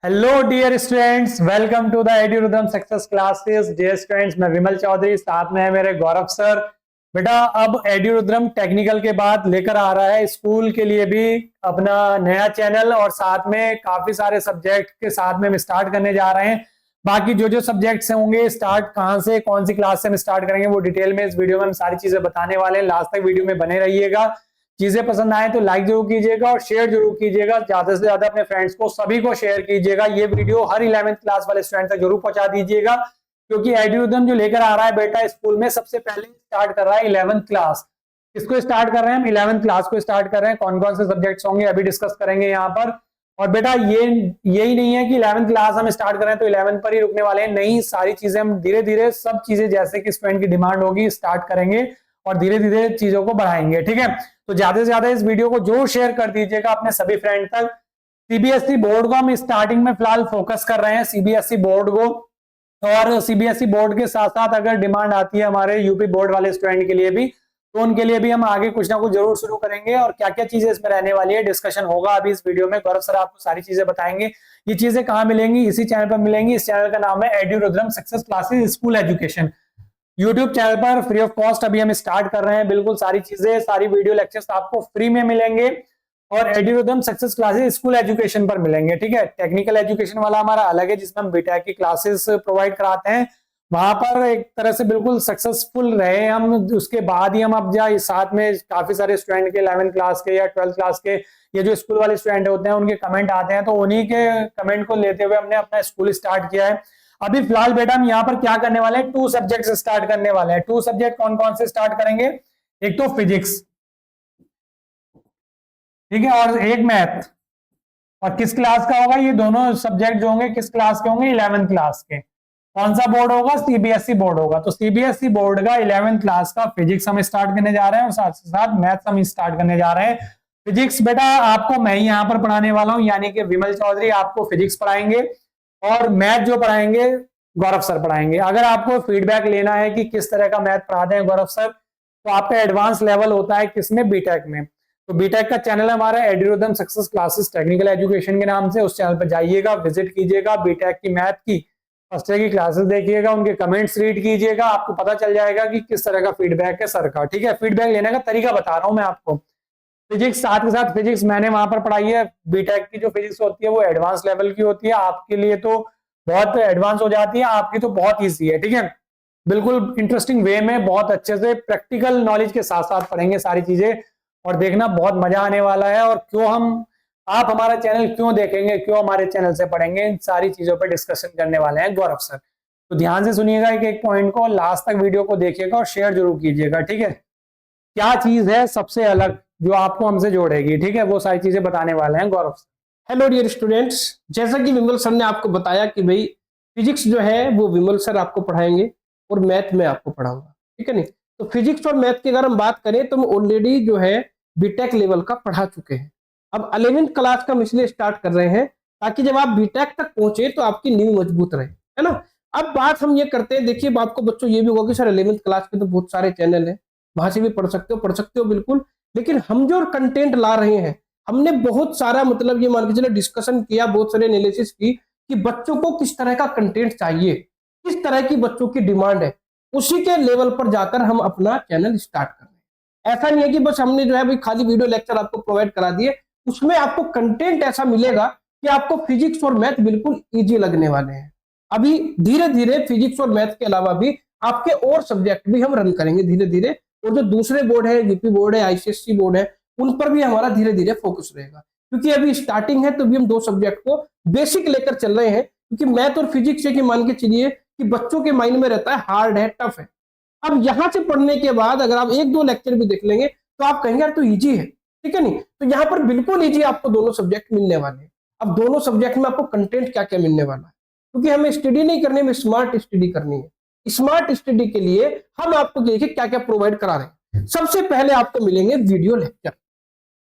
Hello dear students, welcome to the Edurhythm success classes. Dear students, मैं विमल चौधरी, साथ में है मेरे गौरव सर। बेटा, अब एड्यूरिदम टेक्निकल के बाद लेकर आ रहा है स्कूल के लिए भी अपना नया चैनल, और साथ में काफी सारे सब्जेक्ट के साथ में हम स्टार्ट करने जा रहे हैं। बाकी जो जो सब्जेक्ट्स होंगे, स्टार्ट कहाँ से, कौन सी क्लास से हम स्टार्ट करेंगे, वो डिटेल में इस वीडियो में हम सारी चीजें बताने वाले हैं। लास्ट तक वीडियो में बने रहिएगा। चीजें पसंद आए तो लाइक जरूर कीजिएगा और शेयर जरूर कीजिएगा, ज्यादा से ज्यादा अपने फ्रेंड्स को, सभी को शेयर कीजिएगा। ये वीडियो हर 11वीं क्लास वाले स्टूडेंट तक जरूर पहुंचा दीजिएगा, क्योंकि एड्यूरिदम जो लेकर आ रहा है बेटा स्कूल में, सबसे पहले स्टार्ट कर रहा है 11वीं क्लास। इसको स्टार्ट कर रहे हैं हम, 11वीं क्लास को स्टार्ट कर रहे हैं। कौन कौन से सब्जेक्ट्स होंगे अभी डिस्कस करेंगे यहाँ पर। और बेटा यही नहीं है कि 11वीं क्लास हम स्टार्ट करें तो 11वीं पर ही रुकने वाले हैं, नहीं, सारी चीजें हम धीरे धीरे सब चीजें जैसे कि स्टूडेंट की डिमांड होगी स्टार्ट करेंगे और धीरे धीरे चीजों को बढ़ाएंगे। ठीक है, तो ज्यादा से ज्यादा इस वीडियो को जरूर शेयर कर दीजिएगा अपने सभी फ्रेंड तक। सीबीएसई बोर्ड को हम स्टार्टिंग में फिलहाल फोकस कर रहे हैं, सीबीएसई बोर्ड को। और सीबीएसई बोर्ड के साथ साथ अगर डिमांड आती है हमारे यूपी बोर्ड वाले स्टूडेंट के लिए भी, तो उनके लिए भी हम आगे कुछ ना कुछ जरूर शुरू करेंगे। और क्या क्या चीजें इसमें रहने वाली है डिस्कशन होगा अभी इस वीडियो में। गौरव सर आपको सारी चीजें बताएंगे। ये चीजें कहाँ मिलेंगी? इसी चैनल पर मिलेंगी। इस चैनल का नाम है Edurhythm success classes school education. YouTube channel पर फ्री ऑफ कॉस्ट अभी हम स्टार्ट कर रहे हैं। बिल्कुल सारी चीजें, सारी वीडियो लेक्चर्स आपको फ्री में मिलेंगे और एड्यूरिदम सक्सेस क्लासेस स्कूल एजुकेशन पर मिलेंगे। ठीक है, टेक्निकल एजुकेशन वाला हमारा अलग है, जिसमें हम बीटेक की क्लासेस प्रोवाइड कराते हैं। वहां पर एक तरह से बिल्कुल सक्सेसफुल रहे हम, उसके बाद ही हम अब जाए साथ में काफी सारे स्टूडेंट के 11वीं क्लास के या 12th क्लास के, ये जो स्कूल वाले स्टूडेंट होते हैं उनके कमेंट आते हैं, तो उन्हीं के कमेंट को लेते हुए हमने अपना स्कूल स्टार्ट किया है। अभी फिलहाल बेटा हम यहाँ पर क्या करने वाले हैं, 2 सब्जेक्ट स्टार्ट करने वाले हैं। 2 सब्जेक्ट कौन कौन से स्टार्ट करेंगे? एक तो फिजिक्स, ठीक है, और एक मैथ। और किस क्लास का होगा? ये दोनों सब्जेक्ट जो होंगे किस क्लास के होंगे? 11वीं क्लास के। कौन सा बोर्ड होगा? सीबीएसई बोर्ड होगा। तो सीबीएसई बोर्ड का 11वीं क्लास का फिजिक्स हम स्टार्ट करने जा रहे हैं और साथ साथ मैथ्स हम स्टार्ट करने जा रहे हैं। फिजिक्स बेटा आपको मैं ही यहाँ पर पढ़ाने वाला हूँ, यानी कि विमल चौधरी आपको फिजिक्स पढ़ाएंगे और मैथ जो पढ़ाएंगे गौरव सर पढ़ाएंगे। अगर आपको फीडबैक लेना है कि किस तरह का मैथ पढ़ाते हैं गौरव सर, तो आपका एडवांस लेवल होता है किसमें? बीटेक में। तो बीटेक का चैनल हमारा एड्यूरिदम सक्सेस क्लासेस टेक्निकल एजुकेशन के नाम से, उस चैनल पर जाइएगा, विजिट कीजिएगा, बीटेक की मैथ की फर्स्ट ईयर की क्लासेस देखिएगा, उनके कमेंट्स रीड कीजिएगा, आपको पता चल जाएगा कि किस तरह का फीडबैक है सर का। ठीक है, फीडबैक लेने का तरीका बता रहा हूं मैं आपको। फिजिक्स, साथ के साथ फिजिक्स मैंने वहां पर पढ़ाई है। बीटेक की जो फिजिक्स होती है वो एडवांस लेवल की होती है, आपके लिए तो बहुत एडवांस हो जाती है, आपकी तो बहुत ईजी है। ठीक है, बिल्कुल इंटरेस्टिंग वे में बहुत अच्छे से प्रैक्टिकल नॉलेज के साथ साथ पढ़ेंगे सारी चीजें, और देखना बहुत मजा आने वाला है। और क्यों आप हमारा चैनल क्यों देखेंगे, क्यों हमारे चैनल से पढ़ेंगे, इन सारी चीजों पर डिस्कशन करने वाले हैं गौरव सर। तो ध्यान से सुनिएगा एक एक पॉइंट को, लास्ट तक वीडियो को देखिएगा और शेयर जरूर कीजिएगा। ठीक है, क्या चीज है सबसे अलग जो आपको हमसे जोड़ेगी? ठीक है, वो सारी चीजें बताने वाले हैं गौरव सर। हेलो डियर स्टूडेंट्स, जैसा कि विमल सर ने आपको बताया कि भाई फिजिक्स जो है वो विमल सर आपको पढ़ाएंगे और मैथ में आपको पढ़ाऊंगा। ठीक है नहीं? तो फिजिक्स और मैथ की अगर हम बात करें तो हम ऑलरेडी जो है बीटेक लेवल का पढ़ा चुके हैं। अब 11वीं क्लास का हम इसलिए स्टार्ट कर रहे हैं ताकि जब आप बीटेक तक पहुंचे तो आपकी नींव मजबूत रहे, है ना। अब बात हम ये करते हैं, देखिए आपको बच्चों ये भी होगा कि सर 11वीं क्लास के तो बहुत सारे चैनल है, वहां से भी पढ़ सकते हो बिल्कुल। लेकिन हम जो कंटेंट ला रहे हैं, हमने बहुत सारा मतलब ये मान के चलो डिस्कशन किया, बहुत सारे एनालिसिस की कि बच्चों को किस तरह का कंटेंट चाहिए, किस तरह की बच्चों की डिमांड है, उसी के लेवल पर जाकर हम अपना चैनल स्टार्ट कर रहे हैं। ऐसा नहीं है कि बस हमने जो है भाई खाली वीडियो लेक्चर आपको प्रोवाइड करा दिए, उसमें आपको कंटेंट ऐसा मिलेगा कि आपको फिजिक्स और मैथ बिल्कुल ईजी लगने वाले हैं। अभी धीरे धीरे फिजिक्स और मैथ के अलावा भी आपके और सब्जेक्ट भी हम रन करेंगे धीरे धीरे, और जो दूसरे बोर्ड है, यूपी बोर्ड है, आईसीएसई बोर्ड है, उन पर भी हमारा धीरे धीरे फोकस रहेगा। क्योंकि अभी स्टार्टिंग है तो भी हम 2 सब्जेक्ट को बेसिक लेकर चल रहे हैं, क्योंकि मैथ और फिजिक्स है कि मान के चलिए कि बच्चों के माइंड में रहता है हार्ड है, टफ है। अब यहां से पढ़ने के बाद अगर आप 1-2 लेक्चर भी देख लेंगे तो आप कहेंगे यार तो इजी है। ठीक है नहीं? तो यहाँ पर बिल्कुल इजी आपको दोनों सब्जेक्ट मिलने वाले हैं। अब दोनों सब्जेक्ट में आपको कंटेंट क्या क्या मिलने वाला है, क्योंकि हमें स्टडी नहीं करनी, हमें स्मार्ट स्टडी करनी है। स्मार्ट स्टडी के लिए हम आपको देखिए क्या क्या प्रोवाइड करा रहे हैं। सबसे पहले आपको मिलेंगे वीडियो लेक्चर।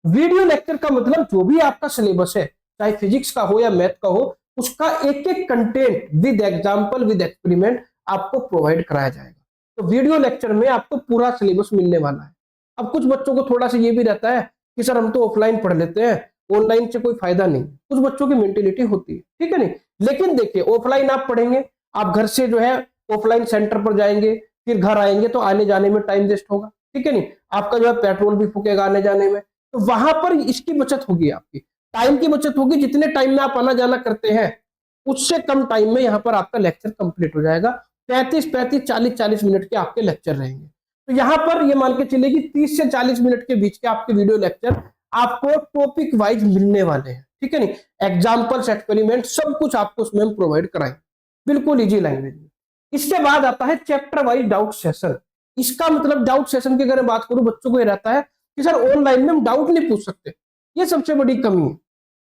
वीडियो लेक्चर का मतलब जो भी आपका सिलेबस है, चाहे फिजिक्स का हो या मैथ का हो, उसका एक एक content with example with experiment आपको प्रोवाइड कराया जाएगा। तो वीडियो लेक्चर में आपको पूरा सिलेबस मिलने वाला है। अब कुछ बच्चों को थोड़ा सा ये भी रहता है कि सर हम तो ऑफलाइन पढ़ लेते हैं, ऑनलाइन से कोई फायदा नहीं। कुछ बच्चों की मेंटेलिटी होती है, ठीक है नहीं। लेकिन देखिए ऑफलाइन आप पढ़ेंगे, आप घर से जो है ऑफलाइन सेंटर पर जाएंगे, फिर घर आएंगे तो आने जाने में टाइम वेस्ट होगा, ठीक है नहीं। आपका जो है पेट्रोल भी फूकेगा आने जाने में, तो वहां पर इसकी बचत होगी, आपकी टाइम की बचत होगी। जितने टाइम में आप आना जाना करते हैं उससे कम टाइम में यहाँ पर आपका लेक्चर कंप्लीट हो जाएगा। 35 40 मिनट के आपके लेक्चर रहेंगे। तो यहाँ पर ये मान के चलिए कि 30 से 40 मिनट के बीच के आपके वीडियो लेक्चर आपको टॉपिक वाइज मिलने वाले हैं, ठीक है नहीं। एग्जाम्पल्स, एक्सपेरिमेंट सब कुछ आपको उसमें हम प्रोवाइड कराएंगे, बिल्कुल इजी लैंग्वेज में। इसके बाद आता है चैप्टर वाइज डाउट सेशन। इसका मतलब डाउट सेशन की अगर बात करूं, बच्चों को ये रहता है कि सर ऑनलाइन में हम डाउट नहीं पूछ सकते, ये सबसे बड़ी कमी है।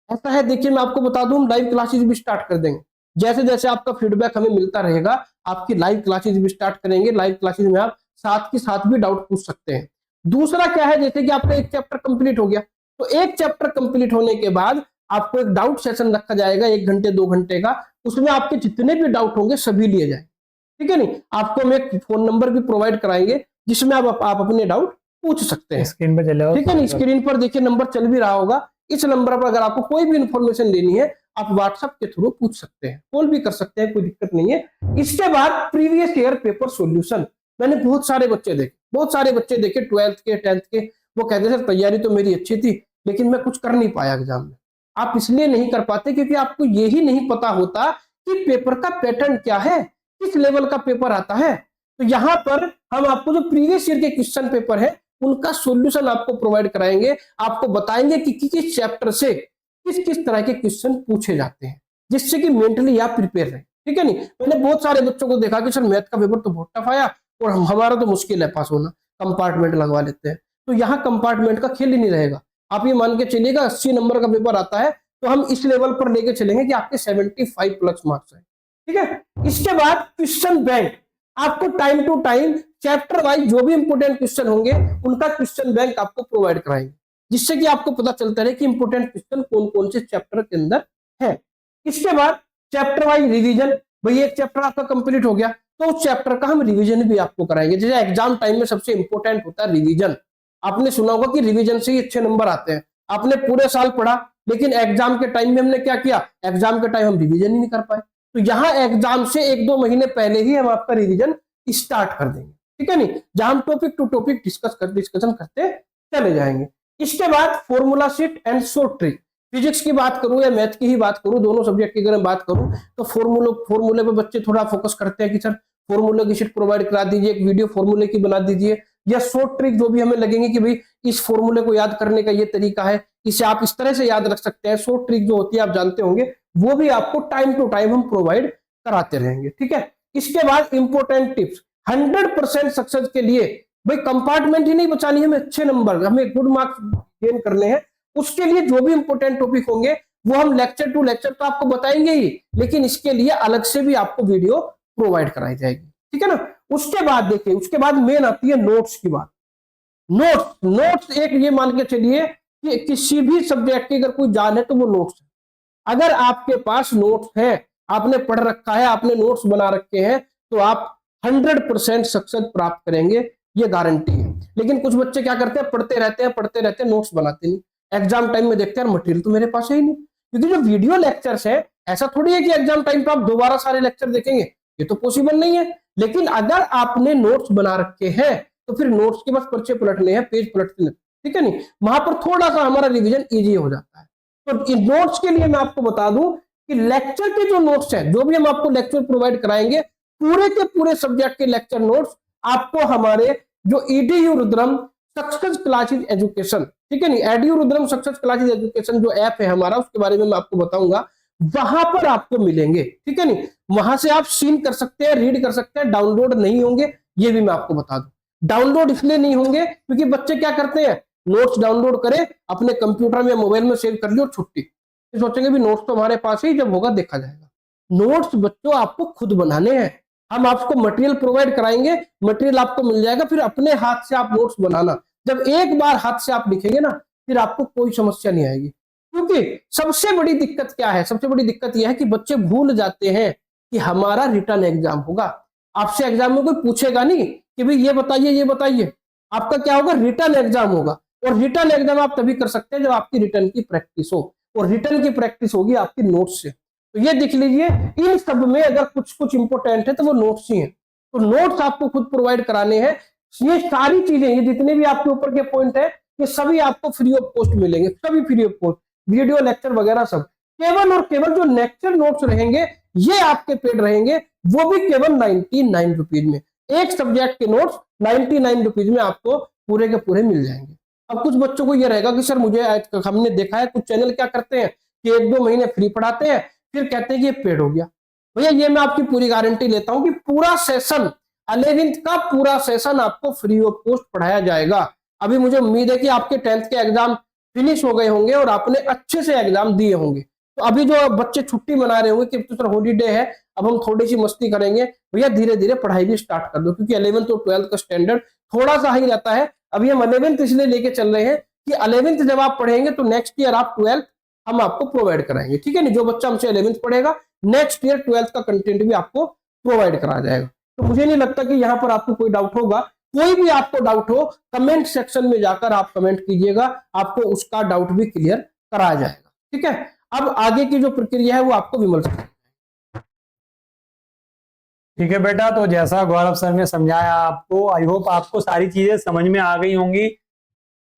ऐसा है, देखिए मैं आपको बता दूं, हम लाइव क्लासेस भी स्टार्ट कर देंगे। जैसे जैसे आपका फीडबैक हमें मिलता रहेगा, आपकी लाइव क्लासेस भी स्टार्ट करेंगे। लाइव क्लासेस में आप साथ के साथ भी डाउट पूछ सकते हैं। दूसरा क्या है, जैसे कि आपका एक चैप्टर कंप्लीट हो गया, तो एक चैप्टर कंप्लीट होने के बाद आपको एक डाउट सेशन रखा जाएगा 1 घंटे 2 घंटे का। उसमें आपके जितने भी डाउट होंगे सभी लिए जाएंगे, ठीक है नहीं। आपको हम एक फोन नंबर भी प्रोवाइड कराएंगे जिसमें आप अपने डाउट पूछ सकते हैं। स्क्रीन पे चले, ठीक है नहीं, स्क्रीन पर देखिए नंबर चल भी रहा होगा। इस नंबर पर अगर आपको कोई भी इंफॉर्मेशन लेनी है आप व्हाट्सएप के थ्रू पूछ सकते हैं, कॉल भी कर सकते हैं, कोई दिक्कत नहीं है। इसके बाद प्रीवियस ईयर पेपर सॉल्यूशन। मैंने बहुत सारे बच्चे देखे 12th के 10th के, वो कहते सर तैयारी तो मेरी अच्छी थी लेकिन मैं कुछ कर नहीं पाया एग्जाम में। आप इसलिए नहीं कर पाते क्योंकि आपको यही नहीं पता होता कि पेपर का पैटर्न क्या है, किस लेवल का पेपर आता है। तो यहाँ पर हम आपको जो प्रीवियस ईयर के क्वेश्चन पेपर है उनका सॉल्यूशन आपको प्रोवाइड कराएंगे, आपको बताएंगे कि किस चैप्टर से किस किस तरह के क्वेश्चन पूछे जाते हैं, जिससे कि मेंटली आप प्रिपेयर रहे, ठीक है नहीं। मैंने बहुत सारे बच्चों को देखा कि सर मैथ का पेपर तो बहुत टफ आया और हमारा तो मुश्किल है पास होना, कंपार्टमेंट लगवा लेते हैं। तो यहाँ कंपार्टमेंट का खेल ही नहीं रहेगा। आप ये मान के चलिएगा 80 नंबर का पेपर आता है तो हम इस लेवल पर लेके चलेंगे कि आपके 75 प्लस मार्क्स है, ठीक है। इसके बाद क्वेश्चन बैंक, आपको time to time chapter wise जो भी इंपोर्टेंट क्वेश्चन होंगे उनका क्वेश्चन बैंक आपको प्रोवाइड कराएंगे, जिससे कि आपको पता चलता रहे कि इंपोर्टेंट क्वेश्चन कौन कौन से चैप्टर के अंदर है। इसके बाद चैप्टर वाइज रिवीजन, भाई एक चैप्टर आपका कंप्लीट हो गया तो उस चैप्टर का हम रिवीजन भी आपको कराएंगे। जैसे एग्जाम टाइम में सबसे इंपॉर्टेंट होता है रिवीजन। आपने सुना होगा कि रिवीजन से ही अच्छे नंबर आते हैं। आपने पूरे साल पढ़ा लेकिन एग्जाम के टाइम में हमने क्या किया, एग्जाम के टाइम हम रिवीजन ही नहीं कर पाए। तो यहाँ एग्जाम से 1-2 महीने पहले ही हम आपका रिवीजन स्टार्ट कर देंगे, ठीक है नहीं, जहां हम टॉपिक टू टॉपिक डिस्कशन करते चले जाएंगे। इसके बाद formula sheet and short trick. Physics की बात करूं या मैथ की ही बात करूं, दोनों सब्जेक्ट की अगर मैं बात करूं तो फॉर्मूले पे बच्चे थोड़ा फोकस करते हैं कि सर फॉर्मूले की शीट प्रोवाइड करा दीजिए, एक वीडियो फॉर्मूले की बना दीजिए, या शॉर्ट ट्रिक जो भी हमें लगेंगे कि भाई इस फॉर्मूले को याद करने का ये तरीका है, इसे आप इस तरह से याद रख सकते हैं। शॉर्ट ट्रिक जो होती है आप जानते होंगे, वो भी आपको टाइम टू टाइम हम प्रोवाइड कराते रहेंगे, ठीक है। इसके बाद इंपोर्टेंट टिप्स 100% सक्सेस के लिए, भाई कंपार्टमेंट ही नहीं बचानी है, हमें अच्छे नंबर, हमें गुड मार्क्स गेन करने हैं, उसके लिए जो भी इंपोर्टेंट टॉपिक होंगे वो हम लेक्चर टू लेक्चर तो आपको बताएंगे ही, लेकिन इसके लिए अलग से भी आपको वीडियो प्रोवाइड कराई जाएगी, ठीक है ना। उसके बाद देखिए, उसके बाद मेन आती है नोट्स की बात। नोट्स एक ये मान के चलिए कि किसी भी सब्जेक्ट की अगर कोई जान है तो वो नोट्स है। अगर आपके पास नोट्स है, आपने पढ़ रखा है, आपने नोट्स बना रखे हैं, तो आप 100% सक्सेस प्राप्त करेंगे, ये गारंटी है। लेकिन कुछ बच्चे क्या करते हैं, पढ़ते रहते हैं, नोट्स बनाते नहीं। एग्जाम टाइम में देखते हैं मटेरियल तो मेरे पास है ही नहीं, क्योंकि जो वीडियो लेक्चर्स है ऐसा थोड़ी है कि एग्जाम टाइम पे आप दोबारा सारे लेक्चर देखेंगे, ये तो पॉसिबल नहीं है। लेकिन अगर आपने नोट्स बना रखे हैं तो फिर नोट्स के बस पर्चे पलटने हैं, पेज पलटने, ठीक है नहीं, वहां पर थोड़ा सा हमारा रिवीजन इजी हो जाता है। तो इन नोट्स के लिए मैं आपको बता दूं कि लेक्चर के जो नोट्स हैं, जो भी हम आपको लेक्चर प्रोवाइड कराएंगे, पूरे के पूरे सब्जेक्ट के लेक्चर नोट्स आपको हमारे जो EDU Rudram success classes education, ठीक है नहीं, EDU Rudram success classes education जो ऐप है हमारा, उसके बारे में मैं आपको बताऊंगा, वहां पर आपको मिलेंगे, ठीक है नहीं। वहां से आप सीन कर सकते हैं, रीड कर सकते हैं, डाउनलोड नहीं होंगे, ये भी मैं आपको बता दूं। डाउनलोड इसलिए नहीं होंगे क्योंकि बच्चे क्या करते हैं, नोट्स डाउनलोड करें, अपने कंप्यूटर में मोबाइल में सेव कर लियो और छुट्टी, सोचेंगे भी नोट्स तो हमारे पास ही, जब होगा देखा जाएगा। नोट्स बच्चों आपको खुद बनाने हैं, हम आपको मटेरियल प्रोवाइड कराएंगे, मटेरियल आपको मिल जाएगा, फिर अपने हाथ से आप नोट्स बनाना। जब एक बार हाथ से आप लिखेंगे ना, फिर आपको कोई समस्या नहीं आएगी। क्योंकि सबसे बड़ी दिक्कत क्या है, सबसे बड़ी दिक्कत यह है कि बच्चे भूल जाते हैं कि हमारा रिटर्न एग्जाम होगा। आपसे एग्जाम में कोई पूछेगा नहीं कि भाई ये बताइए, आपका क्या होगा, रिटर्न एग्जाम होगा। और रिटर्न एग्जाम आप तभी कर सकते हैं जब आपकी रिटर्न की प्रैक्टिस हो, और रिटर्न की प्रैक्टिस होगी आपकी नोट्स से। तो ये देख लीजिए, इन सब में अगर कुछ कुछ इंपॉर्टेंट है तो वो नोट्स ही है। तो नोट्स आपको खुद प्रोवाइड कराने हैं। ये सारी चीजें, ये जितने भी आपके ऊपर के पॉइंट है, ये सभी आपको फ्री ऑफ कॉस्ट मिलेंगे, सभी free of cost, video lecture वगैरह सब। केवल और केवल जो लेक्चर नोट्स रहेंगे ये आपके पेड रहेंगे, वो भी केवल 99 रुपीज में। एक सब्जेक्ट के नोट्स 99 रुपीज में आपको पूरे के पूरे मिल जाएंगे। अब कुछ बच्चों को ये रहेगा कि सर मुझे हमने देखा है कुछ चैनल क्या करते हैं कि 1-2 महीने फ्री पढ़ाते हैं, फिर कहते हैं कि ये पेड हो गया। भैया ये मैं आपकी पूरी गारंटी लेता हूं कि पूरा सेशन 11th का पूरा सेशन आपको फ्री ऑफ कॉस्ट पढ़ाया जाएगा। अभी मुझे उम्मीद है कि आपके 10th के एग्जाम फिनिश हो गए होंगे और आपने अच्छे से एग्जाम दिए होंगे। तो अभी जो बच्चे छुट्टी मना रहे होंगे कि तो सर हॉलीडे है, अब हम थोड़ी सी मस्ती करेंगे, भैया धीरे धीरे पढ़ाई भी स्टार्ट कर दो, क्योंकि 11th और 12th का स्टैंडर्ड थोड़ा सा हाई रहता है। अभी हम 11th इसलिए लेके चल रहे हैं कि 11th जब आप पढ़ेंगे तो नेक्स्ट ईयर आप 12th हम आपको प्रोवाइड कराएंगे, ठीक है नहीं। जो बच्चा हमसे 11th पढ़ेगा नेक्स्ट ईयर 12th का कंटेंट भी आपको प्रोवाइड कराया जाएगा। तो मुझे नहीं लगता कि यहाँ पर आपको कोई डाउट होगा। कोई भी आपको डाउट हो कमेंट सेक्शन में जाकर आप कमेंट कीजिएगा, आपको उसका डाउट भी क्लियर कराया जाएगा, ठीक है। अब आगे की जो प्रक्रिया है वो आपको विमल सर। ठीक है बेटा, तो जैसा गौरव सर ने समझाया आपको, आई होप आपको सारी चीजें समझ में आ गई होंगी।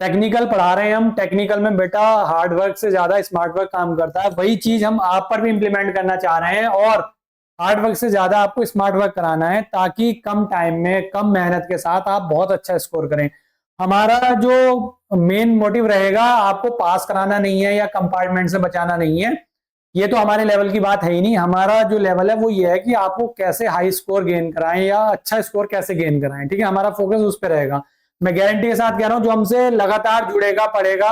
टेक्निकल पढ़ा रहे हैं हम, टेक्निकल में बेटा हार्ड वर्क से ज्यादा स्मार्ट वर्क काम करता है। वही चीज हम आप पर भी इंप्लीमेंट करना चाह रहे हैं, और हार्ड वर्क से ज्यादा आपको स्मार्ट वर्क कराना है, ताकि कम टाइम में कम मेहनत के साथ आप बहुत अच्छा स्कोर करें। हमारा जो मेन मोटिव रहेगा, आपको पास कराना नहीं है या कंपार्टमेंट से बचाना नहीं है, ये तो हमारे लेवल की बात है ही नहीं। हमारा जो लेवल है वो ये है कि आपको कैसे हाई स्कोर गेन कराएं या अच्छा स्कोर कैसे गेन कराएं, ठीक है। हमारा फोकस उस पर रहेगा। मैं गारंटी के साथ कह रहा हूं, जो हमसे लगातार जुड़ेगा पढ़ेगा,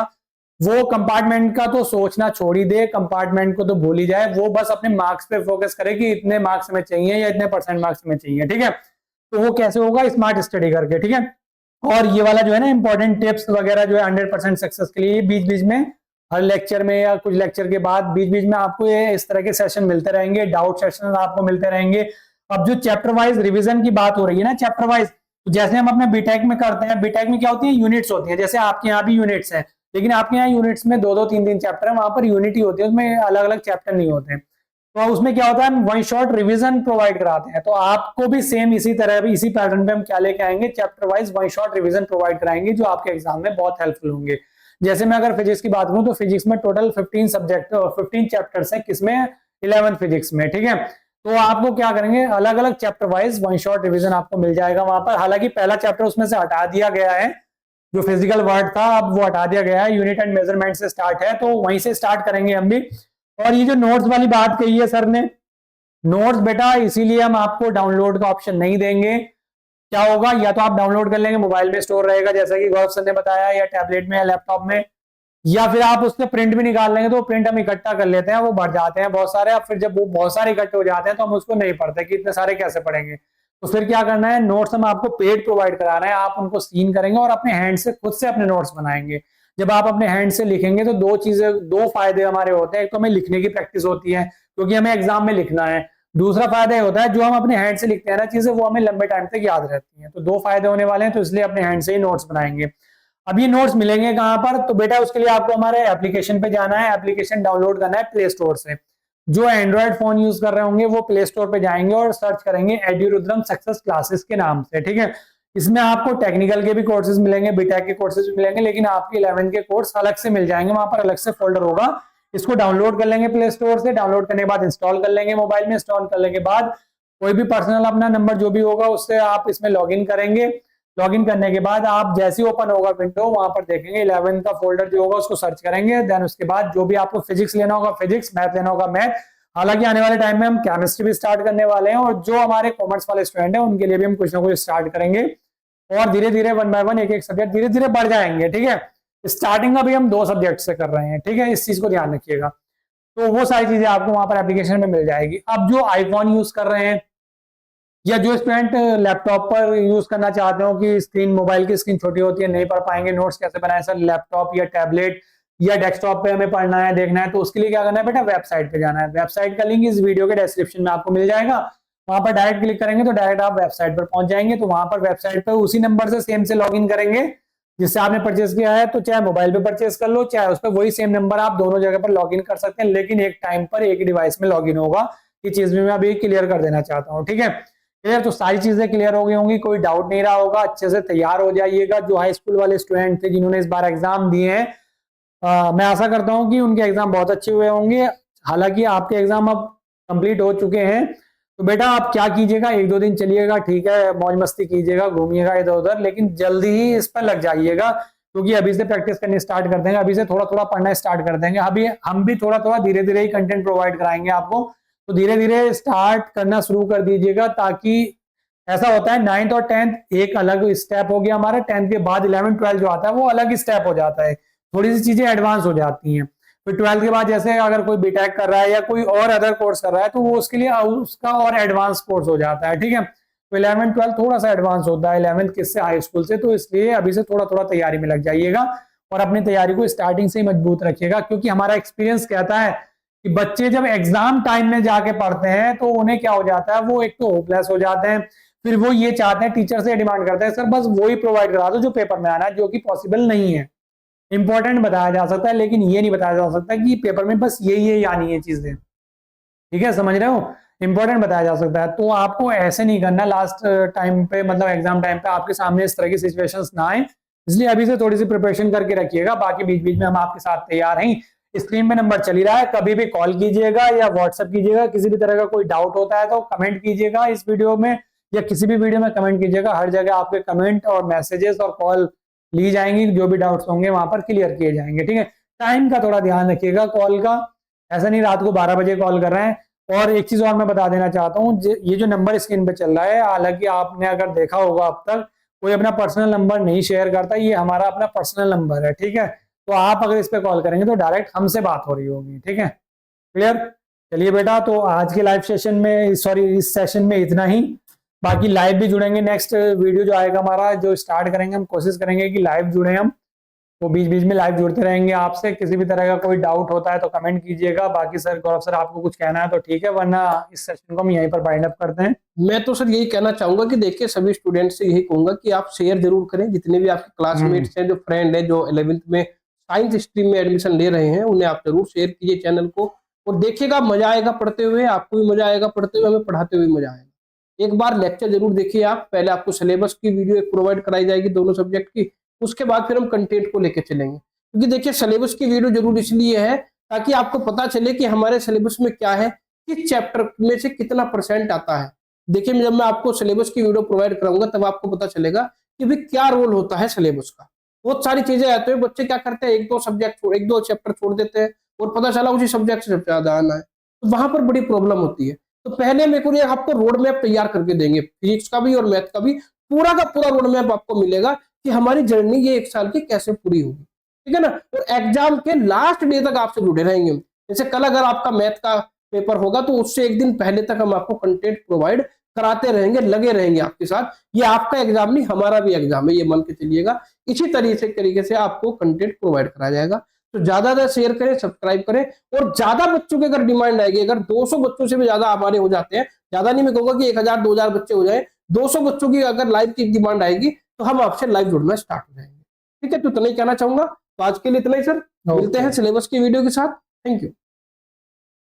वो कंपार्टमेंट का तो सोचना छोड़ ही दे, कंपार्टमेंट को तो भूल ही जाए। वो बस अपने मार्क्स पे फोकस करे कि इतने मार्क्स में चाहिए या इतने % मार्क्स में चाहिए, ठीक है। तो वो कैसे होगा? स्मार्ट स्टडी करके, ठीक है। और ये वाला जो है ना इंपॉर्टेंट टिप्स वगैरह जो है 100% सक्सेस के लिए, बीच बीच में हर लेक्चर में या कुछ लेक्चर के बाद बीच बीच में आपको ये इस तरह के सेशन मिलते रहेंगे, डाउट सेशन आपको मिलते रहेंगे। अब जो चैप्टर वाइज रिवीजन की बात हो रही है ना, चैप्टर वाइज, तो जैसे हम अपने बीटेक में करते हैं, बीटेक में क्या होती है, यूनिट्स होती है। जैसे आपके यहाँ भी यूनिट्स है, लेकिन आपके यहाँ यूनिट्स में 2-2 3-3 चैप्टर है, वहां पर यूनिट ही होती है, उसमें अलग अलग चैप्टर नहीं होते हैं। तो उसमें क्या होता है, हम वन शॉट रिवीजन प्रोवाइड कराते हैं। तो आपको भी सेम इसी तरह भी इसी पैटर्न पे हम क्या लेके आएंगे, chapter wise one shot revision provide कराएंगे, जो आपके एग्जाम में बहुत हेल्पफुल होंगे। जैसे मैं अगर फिजिक्स की बात करूं, तो फिजिक्स में टोटल 15 चैप्टर्स है, किसमें, 11th फिजिक्स में, ठीक है। तो आपको क्या करेंगे, अलग अलग chapter wise one shot revision आपको मिल जाएगा वहां पर। हालांकि पहला चैप्टर उसमें से हटा दिया गया है, जो फिजिकल वर्ड था, अब वो हटा दिया गया है, यूनिट एंड मेजरमेंट से स्टार्ट है, तो वहीं से स्टार्ट करेंगे हम भी। और ये जो नोट्स वाली बात कही है सर ने, नोट्स बेटा इसीलिए हम आपको डाउनलोड का ऑप्शन नहीं देंगे। क्या होगा, या तो आप डाउनलोड कर लेंगे, मोबाइल में स्टोर रहेगा जैसा कि गौरव सर ने बताया, या टैबलेट में या लैपटॉप में, या फिर आप उससे प्रिंट भी निकाल लेंगे। तो प्रिंट हम इकट्ठा कर लेते हैं, वो बढ़ जाते हैं बहुत सारे। अब फिर जब वो बहुत सारे इकट्ठे हो जाते हैं तो हम उसको नहीं पढ़ते कि इतने सारे कैसे पढ़ेंगे। तो फिर क्या करना है, नोट्स हम आपको पेड प्रोवाइड करा रहे हैं, आप उनको सीन करेंगे और अपने हैंड से खुद से अपने नोट्स बनाएंगे। जब आप अपने हैंड से लिखेंगे तो दो फायदे हमारे होते हैं। एक तो हमें लिखने की प्रैक्टिस होती है, क्योंकि हमें एग्जाम में लिखना है। दूसरा फायदा होता है, जो हम अपने हैंड से लिखते हैं ना चीजें, वो हमें लंबे टाइम तक याद रहती हैं। तो 2 फायदे होने वाले हैं, तो इसलिए अपने हैंड से ही नोट्स बनाएंगे। अब ये नोट्स मिलेंगे कहां पर, तो बेटा उसके लिए आपको हमारे एप्लीकेशन पे जाना है, एप्लीकेशन डाउनलोड करना है प्ले स्टोर से। जो एंड्रॉइड फोन यूज कर रहे होंगे वो प्ले स्टोर पे जाएंगे और सर्च करेंगे एड्यूरुद्रम सक्सेस क्लासेस के नाम से, ठीक है। इसमें आपको टेक्निकल के भी कोर्सेज मिलेंगे, बीटेक के कोर्सेज भी मिलेंगे, लेकिन आपके 11th के कोर्स अलग से मिल जाएंगे, वहां पर अलग से फोल्डर होगा। इसको डाउनलोड कर लेंगे प्ले स्टोर से, डाउनलोड करने के बाद इंस्टॉल कर लेंगे मोबाइल में। इंस्टॉल करने के बाद कोई भी पर्सनल अपना नंबर जो भी होगा उससे आप इसमें लॉगिन करेंगे। लॉगिन करने के बाद आप जैसे ही ओपन होगा विंडो, वहां पर देखेंगे 11th का फोल्डर जो होगा उसको सर्च करेंगे। देन उसके बाद जो भी आपको फिजिक्स लेना होगा फिजिक्स, मैथ लेना होगा मैथ। हालांकि आने वाले टाइम में हम केमिस्ट्री भी स्टार्ट करने वाले हैं, और जो हमारे कॉमर्स वाले स्टूडेंट हैं उनके लिए भी हम कुछ ना कुछ स्टार्ट करेंगे, और धीरे धीरे 1 बाय 1 एक एक सब्जेक्ट धीरे धीरे बढ़ जाएंगे, ठीक है। स्टार्टिंग अभी हम 2 सब्जेक्ट से कर रहे हैं, ठीक है, इस चीज को ध्यान रखिएगा। तो वो सारी चीजें आपको वहां पर एप्लीकेशन में मिल जाएगी। अब जो आईफोन यूज कर रहे हैं या जो स्टूडेंट लैपटॉप पर यूज करना चाहते हो कि स्क्रीन, मोबाइल की स्क्रीन छोटी होती है, नहीं पढ़ पाएंगे, नोट्स कैसे बनाए सर, लैपटॉप या टैबलेट या डेस्कटॉप पे हमें पढ़ना है, देखना है, तो उसके लिए क्या करना है बेटा, वेबसाइट पे जाना है। वेबसाइट का लिंक इस वीडियो के डिस्क्रिप्शन में आपको मिल जाएगा, वहां पर डायरेक्ट क्लिक करेंगे तो डायरेक्ट आप वेबसाइट पर पहुंच जाएंगे। तो वहां पर वेबसाइट पर उसी नंबर से सेम से लॉगिन करेंगे जिससे आपने परचेस किया है, तो चाहे मोबाइल पे परचेस कर लो, चाहे उस पर वही सेम नंबर आप दोनों जगह पर लॉगिन कर सकते हैं, लेकिन एक टाइम पर एक ही डिवाइस में लॉगिन होगा। ये चीज भी मैं अभी क्लियर कर देना चाहता हूँ, ठीक है। क्लियर, तो सारी चीजें क्लियर हो गई होंगी, कोई डाउट नहीं रहा होगा। अच्छे से तैयार हो जाइएगा। जो हाई स्कूल वाले स्टूडेंट थे जिन्होंने इस बार एग्जाम दिए हैं, मैं आशा करता हूँ कि उनके एग्जाम बहुत अच्छे हुए होंगे। हालांकि आपके एग्जाम अब कंप्लीट हो चुके हैं, तो बेटा आप क्या कीजिएगा, 1-2 दिन चलिएगा, ठीक है, मौज मस्ती कीजिएगा, घूमिएगा इधर उधर, लेकिन जल्दी ही इस पर लग जाइएगा, क्योंकि अभी से प्रैक्टिस करनी स्टार्ट कर देंगे, अभी से थोड़ा थोड़ा पढ़ना स्टार्ट कर देंगे। अभी हम भी थोड़ा थोड़ा धीरे धीरे ही कंटेंट प्रोवाइड कराएंगे आपको, तो धीरे धीरे स्टार्ट करना शुरू कर दीजिएगा। ताकि ऐसा होता है 9th और 10th एक अलग स्टेप हो गया हमारा, 10th के बाद 11th 12th जो आता है वो अलग स्टेप हो जाता है, थोड़ी सी चीजें एडवांस हो जाती हैं। फिर 12th के बाद जैसे अगर कोई बीटेक कर रहा है या कोई और अदर कोर्स कर रहा है, तो वो उसके लिए उसका और एडवांस कोर्स हो जाता है, ठीक है। तो 11th 12th थोड़ा सा एडवांस होता है 11th किससे, हाई स्कूल से, तो इसलिए अभी से थोड़ा थोड़ा तैयारी में लग जाइएगा और अपनी तैयारी को स्टार्टिंग से ही मजबूत रखिएगा। क्योंकि हमारा एक्सपीरियंस कहता है कि बच्चे जब एग्जाम टाइम में जाके पढ़ते हैं तो उन्हें क्या हो जाता है, वो एक तो होपलेस हो जाते हैं, फिर वो ये चाहते हैं, टीचर से डिमांड करते हैं, सर बस वही प्रोवाइड करा दो जो पेपर में आना है, जो कि पॉसिबल नहीं है। इंपॉर्टेंट बताया जा सकता है, लेकिन ये नहीं बताया जा सकता कि पेपर में बस यही आनी है चीजें, ठीक है, समझ रहे हो। इंपॉर्टेंट बताया जा सकता है, तो आपको ऐसे नहीं करना लास्ट टाइम पे, मतलब एग्जाम टाइम पे आपके सामने इस तरह की सिचुएशंस ना आए, इसलिए अभी से थोड़ी सी प्रिपरेशन करके रखिएगा। बाकी बीच बीच में हम आपके साथ तैयार हैं। स्क्रीन पे नंबर चल ही रहा है, कभी भी कॉल कीजिएगा या व्हाट्सएप कीजिएगा, किसी भी तरह का कोई डाउट होता है तो कमेंट कीजिएगा इस वीडियो में या किसी भी वीडियो में कमेंट कीजिएगा। हर जगह आपके कमेंट और मैसेजेस और कॉल ली जाएंगी, जो भी डाउट्स होंगे वहां पर क्लियर किए जाएंगे, ठीक है। टाइम का थोड़ा ध्यान रखिएगा कॉल का, ऐसा नहीं रात को 12 बजे कॉल कर रहे हैं। और एक चीज और मैं बता देना चाहता हूँ, ये जो नंबर स्क्रीन पे चल रहा है, हालांकि आपने अगर देखा होगा अब तक कोई अपना पर्सनल नंबर नहीं शेयर करता, ये हमारा अपना पर्सनल नंबर है, ठीक है। तो आप अगर इस पे कॉल करेंगे तो डायरेक्ट हमसे बात हो रही होगी, ठीक है, क्लियर। चलिए बेटा, तो आज के लाइव सेशन में, सॉरी इस सेशन में इतना ही। बाकी लाइव भी जुड़ेंगे, नेक्स्ट वीडियो जो आएगा हमारा जो स्टार्ट करेंगे, हम कोशिश करेंगे कि लाइव जुड़े हम, तो बीच बीच में लाइव जुड़ते रहेंगे आपसे। किसी भी तरह का कोई डाउट होता है तो कमेंट कीजिएगा। बाकी सर, गौरव सर आपको कुछ कहना है तो ठीक है, वरना इस सेशन को हम यहीं पर वाइंड अप करते हैं। मैं तो सर यही कहना चाहूंगा कि देखिए सभी स्टूडेंट्स से यही कहूंगा कि आप शेयर जरूर करें, जितने भी आपके क्लासमेट्स हैं, जो फ्रेंड है, जो 11th में साइंस स्ट्रीम में एडमिशन ले रहे हैं, उन्हें आप जरूर शेयर कीजिए चैनल को, और देखिएगा मजा आएगा पढ़ते हुए, आपको भी मजा आएगा पढ़ते हुए, हमें पढ़ाते हुए मजा आएगा। एक बार लेक्चर जरूर देखिए आप, पहले आपको सिलेबस की वीडियो एक प्रोवाइड कराई जाएगी दोनों सब्जेक्ट की, उसके बाद फिर हम कंटेंट को लेकर चलेंगे। क्योंकि देखिए सिलेबस की वीडियो जरूर इसलिए है ताकि आपको पता चले कि हमारे सिलेबस में क्या है, किस चैप्टर में से कितना % आता है। देखिए जब मैं आपको सिलेबस की वीडियो प्रोवाइड कराऊंगा तब आपको पता चलेगा कि भाई क्या रोल होता है सिलेबस का। बहुत सारी चीजें आती है, बच्चे क्या करते हैं, 1-2 चैप्टर छोड़ देते हैं और पता चला उसी सब्जेक्ट से ज्यादा आना है, तो वहां पर बड़ी प्रॉब्लम होती है। तो पहले मेरे को आपको रोड मैप तैयार करके देंगे, फिजिक्स का भी और मैथ का भी पूरा का पूरा रोड मैप आपको मिलेगा कि हमारी जर्नी ये 1 साल की कैसे पूरी होगी, ठीक है ना। और एग्जाम के लास्ट डे तक आपसे जुड़े रहेंगे। जैसे कल अगर आपका मैथ का पेपर होगा तो उससे एक दिन पहले तक हम आपको कंटेंट प्रोवाइड कराते रहेंगे, लगे रहेंगे आपके साथ। ये आपका एग्जाम नहीं, हमारा भी एग्जाम है, ये मान के चलिएगा। इसी तरीके से आपको कंटेंट प्रोवाइड कराया जाएगा। तो ज्यादा शेयर करें, सब्सक्राइब करें, और ज्यादा बच्चों की अगर डिमांड आएगी, अगर 200 बच्चों से भी ज्यादा हमारे हो जाते हैं, ज्यादा नहीं मैं कहूंगा कि 1000-2000 बच्चे हो जाए, 200 बच्चों की अगर लाइव की डिमांड आएगी तो हम आपसे लाइव जुड़ना स्टार्ट हो जाएंगे, ठीक है। तो इतना ही कहना चाहूंगा, तो आज के लिए इतना ही सर, मिलते हैं सिलेबस की वीडियो के साथ। Thank you.